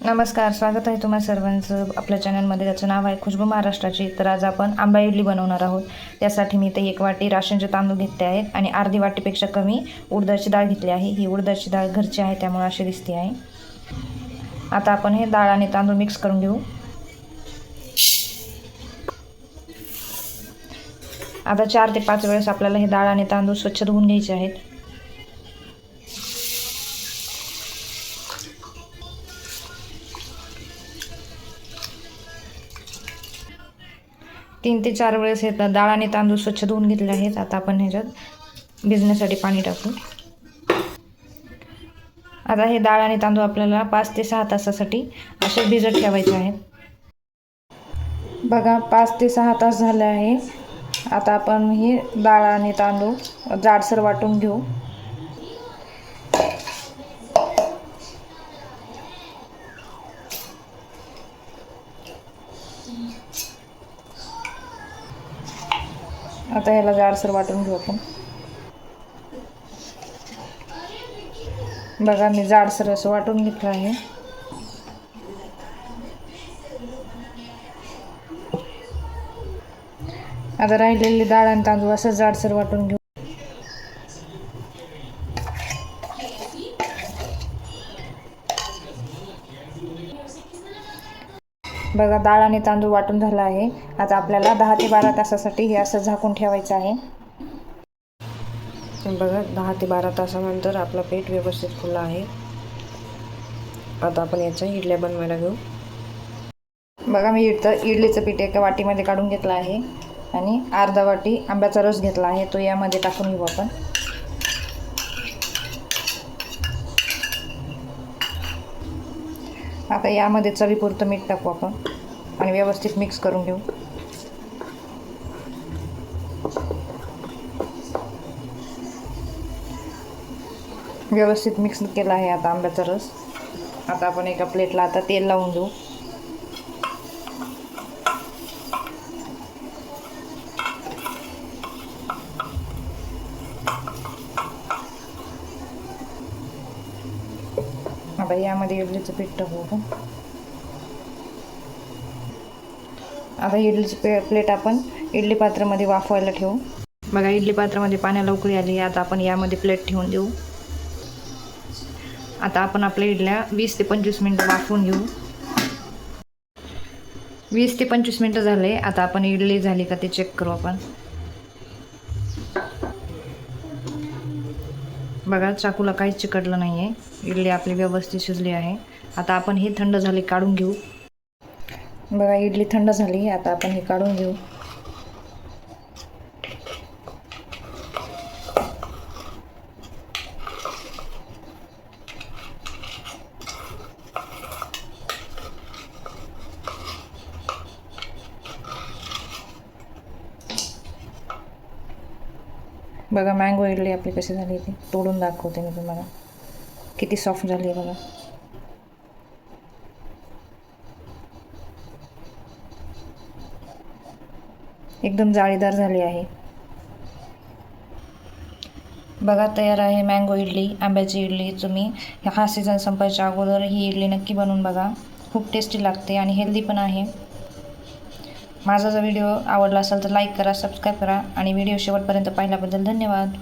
नमस्कार, स्वागत आहे तुम्हा सर्वांचं आपल्या चॅनलमध्ये, ज्याचं नाव आहे खुशबू महाराष्ट्राची। तर आज आपण आंबा इडली बनवणार आहोत। त्यासाठी मी इथे 1 वाटी राशनचे तांदूळ घेतले आहेत आणि अर्धी वाटीपेक्षा कमी उडदाची डाळ घेतली आहे। ही उडदाची डाळ घरची आहे, त्यामुळे अशी दिसते आहे। आता आपण हे डाळ आणि तांदूळ मिक्स करून घेऊ। आता 4 ते 5 वेळेस आपल्याला हे डाळ आणि तांदूळ स्वच्छ धुवून घ्यायचे आहेत। तीन ते 4 वेळेस हे डाळ आणि तांदूळ स्वच्छ धुवून घेतले आहेत। आता आपण ह्याच्यात भिजण्यासाठी पाणी टाकू। आता हे डाळ आणि तांदूळ आपल्याला 5 ते 6 तासासाठी असे भिजत ठेवायचे आहेत। बघा 5 ते 6 तास झाले आहे। आता आपण हे डाळ आणि तांदूळ जाडसर वाटून घेऊ। आता ह्याला जाडसर वाटून घेऊ आपण। बघा मी जाडसर असं वाटून घेतलं आहे। आता राहिलेली डाळ आणि तांदूळ असं जाडसर वाटून घेऊ। बघा डाळ आणि तांदूळ वाटून झाला आहे। आता आपल्याला 10 ते 12 तासासाठी हे असं झाकून ठेवायचं आहे। बघा 10 ते 12 तासानंतर आपला पीठ व्यवस्थित फुलला आहे। आता आपण याच्या इडल्या बनवायला घेऊ। बघा मी इडलीचं पीठ एका वाटीमध्ये काढून घेतलं आहे आणि अर्धा वाटी आंब्याचा रस घेतला आहे, तो यामध्ये टाकून घेऊ आपण। आता यामध्ये चवीपुरतं मीठ टाकू आपण आणि व्यवस्थित मिक्स करून घेऊ। व्यवस्थित मिक्स केला आहे आता आंब्याचा रस। आता आपण एका प्लेटला आता तेल लावून घेऊ। आता यामध्ये इडलीचं पीठ टाकू आपण। आता इडलीची प्लेट आपण इडली पात्रामध्ये वाफवायला ठेवू। बघा इडली पात्रामध्ये पाण्याला उकळी आली। आता आपण यामध्ये प्लेट ठेवून देऊ। आता आपण आपल्या इडल्या 20 ते 25 मिनिटं वाफवून घेऊ। 20 ते 25 मिनिटं झाले। आता आपण इडली झाली का ते चेक करू आपण। बघा चाकूला काहीच चिकटलं नाही आहे। इडली आपली व्यवस्थित शिजली आहे। आता आपण हे थंड झाले काढून घेऊ। बघा इडली थंड झाली। आता आपण हे काढून घेऊ। बघा मँगो इडली आपली कशी झाली ती तोडून दाखवते मी तुम्हाला। किती सॉफ्ट झाली आहे बघा। एकदम जाळीदार झाली आहे। बघा तयार आहे मँगो इडली, आंब्याची इडली। तुम्ही हा सीझन संपायच्या अगोदर ही इडली नक्की बनवून बघा। खूप टेस्टी लागते आणि हेल्दी पण आहे। माझा जर व्हिडिओ आवडला असेल तर लाईक करा, सबस्क्राईब करा आणि व्हिडिओ शेवटपर्यंत पाहिल्याबद्दल धन्यवाद।